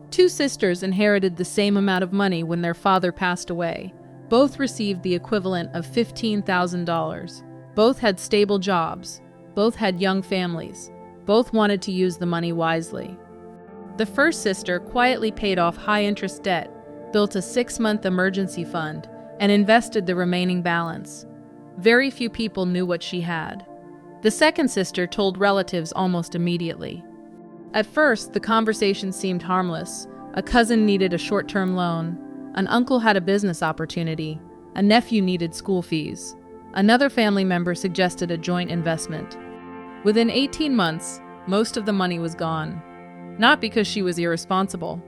Two sisters inherited the same amount of money when their father passed away. Both received the equivalent of $15,000. Both had stable jobs. Both had young families. Both wanted to use the money wisely. The first sister quietly paid off high-interest debt, built a 6-month emergency fund, and invested the remaining balance. Very few people knew what she had. The second sister told relatives almost immediately. At first, the conversation seemed harmless. A cousin needed a short-term loan. An uncle had a business opportunity. A nephew needed school fees. Another family member suggested a joint investment. Within 18 months, most of the money was gone. Not because she was irresponsible.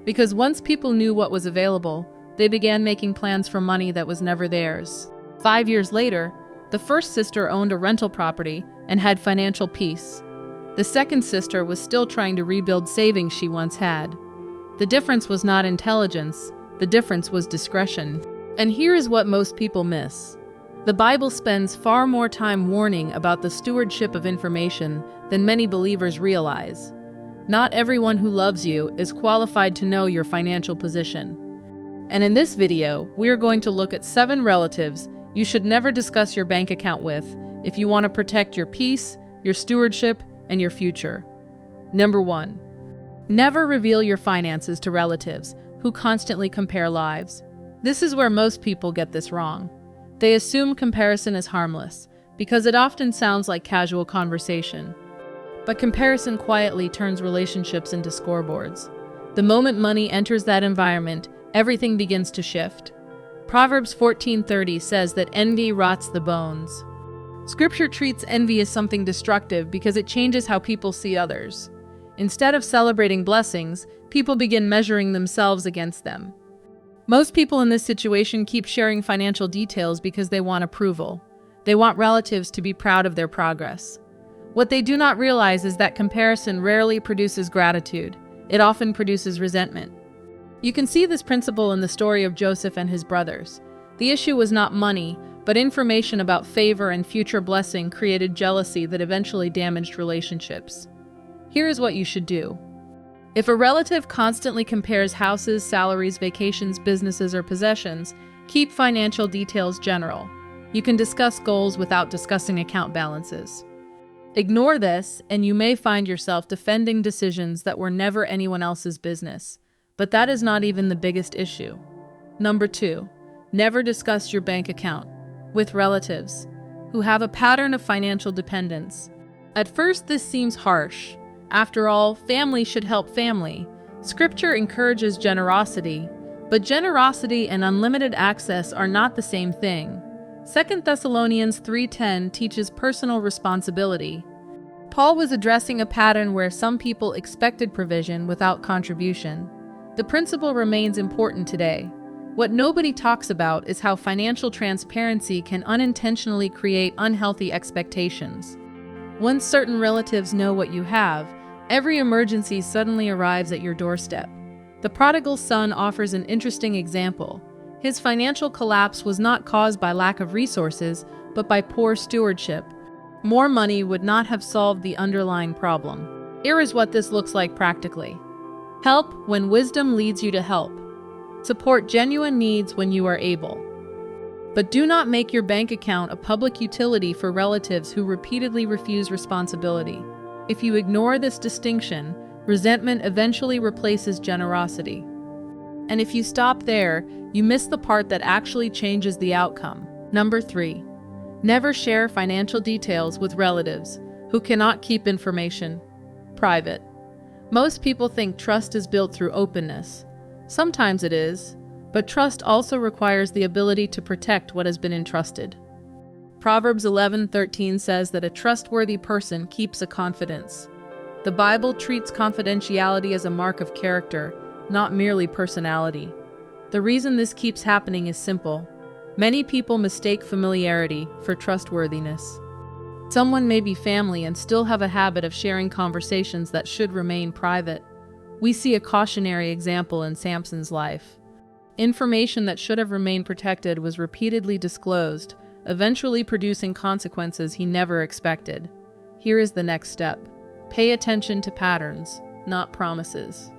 Because once people knew what was available, they began making plans for money that was never theirs. 5 years later, the first sister owned a rental property and had financial peace. The second sister was still trying to rebuild savings she once had. The difference was not intelligence, the difference was discretion. And here is what most people miss. The Bible spends far more time warning about the stewardship of information than many believers realize. Not everyone who loves you is qualified to know your financial position. And in this video, we are going to look at 7 relatives you should never discuss your bank account with if you want to protect your peace, your stewardship, and your future. Number 1. Never reveal your finances to relatives who constantly compare lives. This is where most people get this wrong. They assume comparison is harmless because it often sounds like casual conversation. But comparison quietly turns relationships into scoreboards. The moment money enters that environment, everything begins to shift. Proverbs 14:30 says that envy rots the bones. Scripture treats envy as something destructive because it changes how people see others. Instead of celebrating blessings, people begin measuring themselves against them. Most people in this situation keep sharing financial details because they want approval. They want relatives to be proud of their progress. What they do not realize is that comparison rarely produces gratitude. It often produces resentment. You can see this principle in the story of Joseph and his brothers. The issue was not money, but information about favor and future blessing created jealousy that eventually damaged relationships. Here is what you should do. If a relative constantly compares houses, salaries, vacations, businesses, or possessions, keep financial details general. You can discuss goals without discussing account balances. Ignore this, and you may find yourself defending decisions that were never anyone else's business. But that is not even the biggest issue. Number 2, never discuss your bank account with relatives who have a pattern of financial dependence. At first, this seems harsh. After all, family should help family. Scripture encourages generosity, but generosity and unlimited access are not the same thing. 2 Thessalonians 3:10 teaches personal responsibility. Paul was addressing a pattern where some people expected provision without contribution. The principle remains important today. What nobody talks about is how financial transparency can unintentionally create unhealthy expectations. Once certain relatives know what you have, every emergency suddenly arrives at your doorstep. The prodigal son offers an interesting example. His financial collapse was not caused by lack of resources, but by poor stewardship. More money would not have solved the underlying problem. Here is what this looks like practically. Help when wisdom leads you to help. Support genuine needs when you are able. But do not make your bank account a public utility for relatives who repeatedly refuse responsibility. If you ignore this distinction, resentment eventually replaces generosity. And if you stop there, you miss the part that actually changes the outcome. Number 3, never share financial details with relatives who cannot keep information private. Most people think trust is built through openness. Sometimes it is, but trust also requires the ability to protect what has been entrusted. Proverbs 11:13 says that a trustworthy person keeps a confidence. The Bible treats confidentiality as a mark of character, not merely personality. The reason this keeps happening is simple. Many people mistake familiarity for trustworthiness. Someone may be family and still have a habit of sharing conversations that should remain private. We see a cautionary example in Samson's life. Information that should have remained protected was repeatedly disclosed, eventually producing consequences he never expected. Here is the next step. Pay attention to patterns, not promises.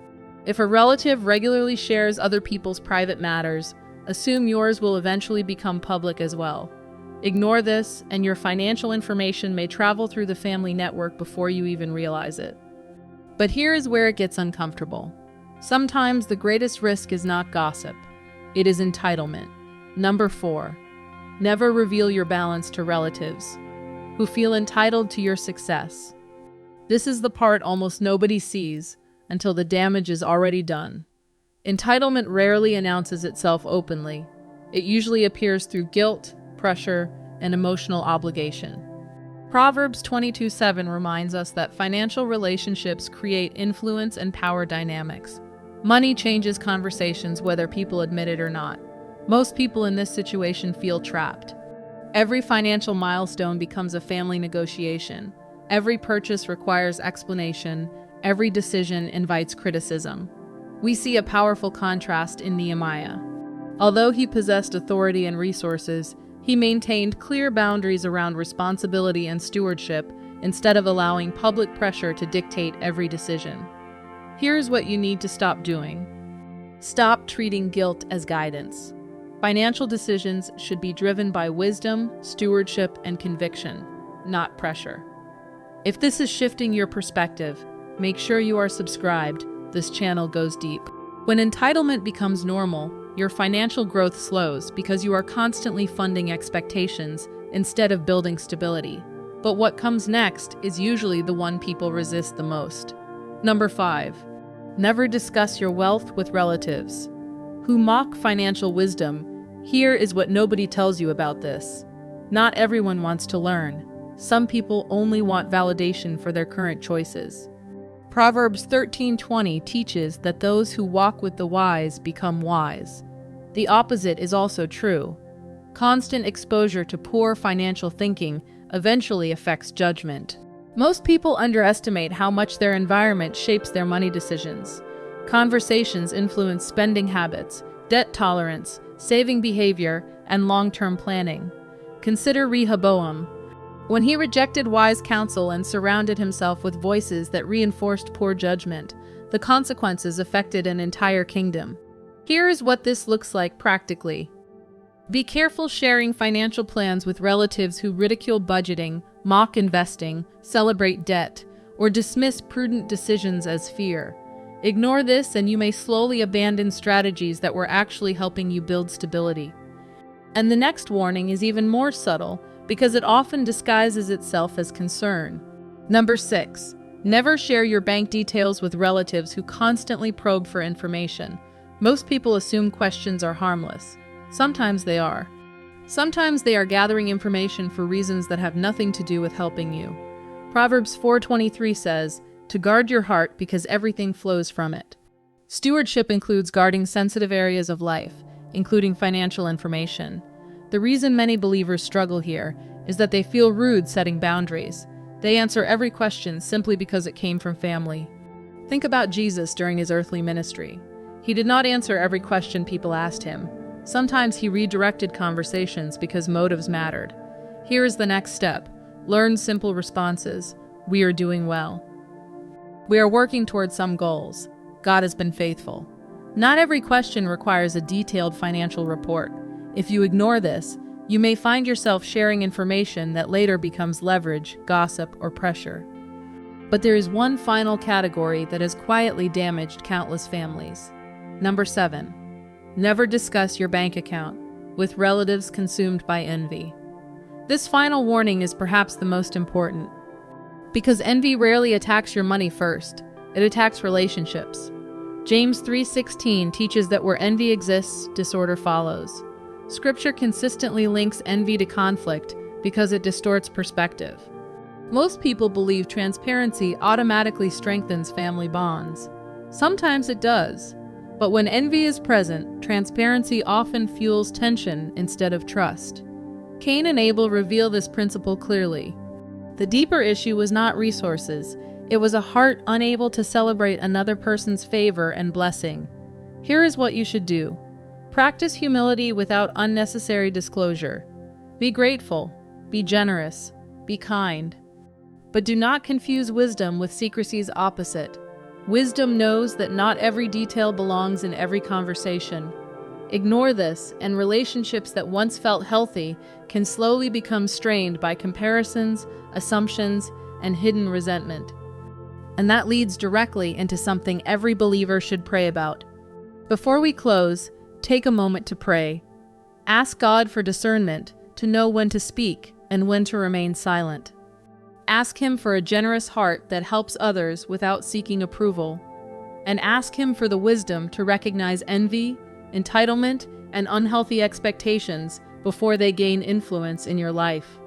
If a relative regularly shares other people's private matters, assume yours will eventually become public as well. Ignore this, and your financial information may travel through the family network before you even realize it. But here is where it gets uncomfortable. Sometimes the greatest risk is not gossip. It is entitlement. Number 4. Never reveal your balance to relatives who feel entitled to your success. This is the part almost nobody sees until the damage is already done. Entitlement rarely announces itself openly. It usually appears through guilt, pressure, and emotional obligation. Proverbs 22:7 reminds us that financial relationships create influence and power dynamics. Money changes conversations whether people admit it or not. Most people in this situation feel trapped. Every financial milestone becomes a family negotiation. Every purchase requires explanation. Every decision invites criticism. We see a powerful contrast in Nehemiah. Although he possessed authority and resources, he maintained clear boundaries around responsibility and stewardship instead of allowing public pressure to dictate every decision. Here's what you need to stop doing. Stop treating guilt as guidance. Financial decisions should be driven by wisdom, stewardship, and conviction, not pressure. If this is shifting your perspective, make sure you are subscribed. This channel goes deep. When entitlement becomes normal, your financial growth slows because you are constantly funding expectations instead of building stability. But what comes next is usually the one people resist the most. Number 5. Never discuss your wealth with relatives who mock financial wisdom. Here is what nobody tells you about this. Not everyone wants to learn. Some people only want validation for their current choices. Proverbs 13:20 teaches that those who walk with the wise become wise. The opposite is also true. Constant exposure to poor financial thinking eventually affects judgment. Most people underestimate how much their environment shapes their money decisions. Conversations influence spending habits, debt tolerance, saving behavior, and long-term planning. Consider Rehoboam. When he rejected wise counsel and surrounded himself with voices that reinforced poor judgment, the consequences affected an entire kingdom. Here is what this looks like practically. Be careful sharing financial plans with relatives who ridicule budgeting, mock investing, celebrate debt, or dismiss prudent decisions as fear. Ignore this and you may slowly abandon strategies that were actually helping you build stability. And the next warning is even more subtle because it often disguises itself as concern. Number 6. Never share your bank details with relatives who constantly probe for information. Most people assume questions are harmless. Sometimes they are. Sometimes they are gathering information for reasons that have nothing to do with helping you. Proverbs 4:23 says, "To guard your heart because everything flows from it." Stewardship includes guarding sensitive areas of life, including financial information. The reason many believers struggle here is that they feel rude setting boundaries. They answer every question simply because it came from family. Think about Jesus during his earthly ministry. He did not answer every question people asked him. Sometimes he redirected conversations because motives mattered. Here is the next step. Learn simple responses. We are doing well. We are working towards some goals. God has been faithful. Not every question requires a detailed financial report. If you ignore this, you may find yourself sharing information that later becomes leverage, gossip, or pressure. But there is one final category that has quietly damaged countless families. Number 7. Never discuss your bank account with relatives consumed by envy. This final warning is perhaps the most important. Because envy rarely attacks your money first, it attacks relationships. James 3:16 teaches that where envy exists, disorder follows. Scripture consistently links envy to conflict because it distorts perspective. Most people believe transparency automatically strengthens family bonds. Sometimes it does, but when envy is present, transparency often fuels tension instead of trust. Cain and Abel reveal this principle clearly. The deeper issue was not resources, it was a heart unable to celebrate another person's favor and blessing. Here is what you should do. Practice humility without unnecessary disclosure. Be grateful, be generous, be kind. But do not confuse wisdom with secrecy's opposite. Wisdom knows that not every detail belongs in every conversation. Ignore this, and relationships that once felt healthy can slowly become strained by comparisons, assumptions, and hidden resentment. And that leads directly into something every believer should pray about. Before we close, take a moment to pray. Ask God for discernment to know when to speak and when to remain silent. Ask Him for a generous heart that helps others without seeking approval. And ask Him for the wisdom to recognize envy, entitlement, and unhealthy expectations before they gain influence in your life.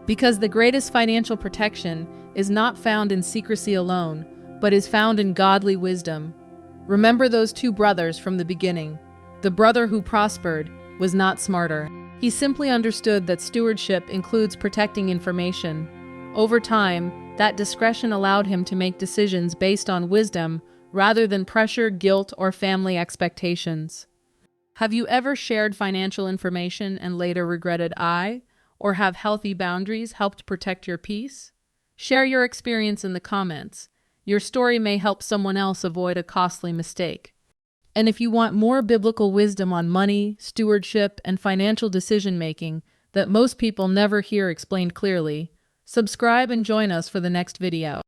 Because the greatest financial protection is not found in secrecy alone, but is found in godly wisdom. Remember those two brothers from the beginning. The brother who prospered was not smarter. He simply understood that stewardship includes protecting information. Over time, that discretion allowed him to make decisions based on wisdom rather than pressure, guilt, or family expectations. Have you ever shared financial information and later regretted or have healthy boundaries helped protect your peace? Share your experience in the comments. Your story may help someone else avoid a costly mistake. And if you want more biblical wisdom on money, stewardship, and financial decision-making that most people never hear explained clearly, subscribe and join us for the next video.